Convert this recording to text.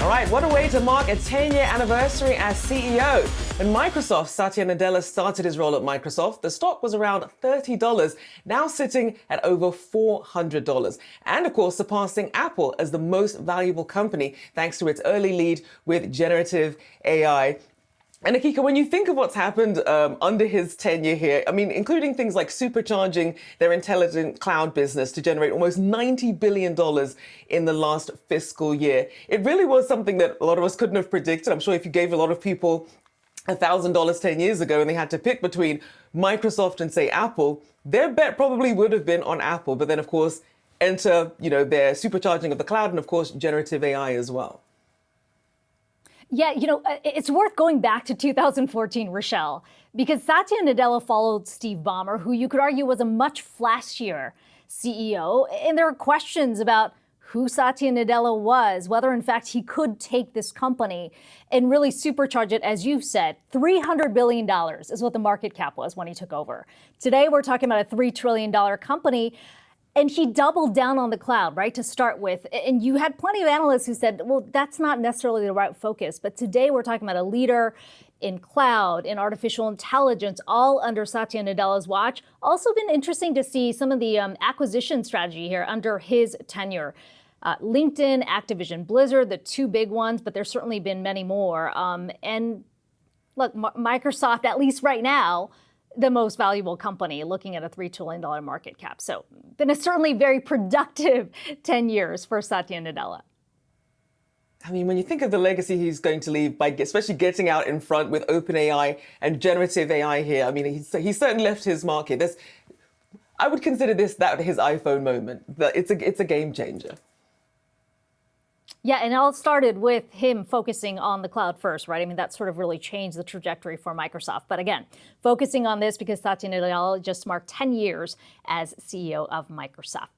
All right, what a way to mark a 10-year anniversary as CEO. When Microsoft, Satya Nadella started his role at Microsoft, the stock was around $30, now sitting at over $400. And of course, surpassing Apple as the most valuable company thanks to its early lead with generative AI. And Akiko, when you think of what's happened under his tenure here, I mean, including things like supercharging their intelligent cloud business to generate almost $90 billion in the last fiscal year, it really was something that a lot of us couldn't have predicted. I'm sure if you gave a lot of people $1,000 10 years ago and they had to pick between Microsoft and, say, Apple, their bet probably would have been on Apple. But then, of course, enter, their supercharging of the cloud and, of course, generative AI as well. Yeah, it's worth going back to 2014, Rachelle, because Satya Nadella followed Steve Ballmer, who you could argue was a much flashier CEO. And there are questions about who Satya Nadella was, whether in fact he could take this company and really supercharge it, as you've said. $300 billion is what the market cap was when he took over. Today, we're talking about a $3 trillion company. And he doubled down on the cloud, right, to start with. And you had plenty of analysts who said, well, that's not necessarily the right focus. But today we're talking about a leader in cloud, in artificial intelligence, all under Satya Nadella's watch. Also been interesting to see some of the acquisition strategy here under his tenure. LinkedIn, Activision-Blizzard, the two big ones, but there's certainly been many more. And look, Microsoft, at least right now, the most valuable company, looking at a $3 trillion market cap. So been a certainly very productive 10 years for Satya Nadella. I mean, when you think of the legacy he's going to leave by especially getting out in front with OpenAI and generative AI here, I mean, he certainly left his mark here. I would consider his iPhone moment. It's a game changer. Yeah, and it all started with him focusing on the cloud first, right? I mean, that sort of really changed the trajectory for Microsoft. But again, focusing on this because Satya Nadella just marked 10 years as CEO of Microsoft.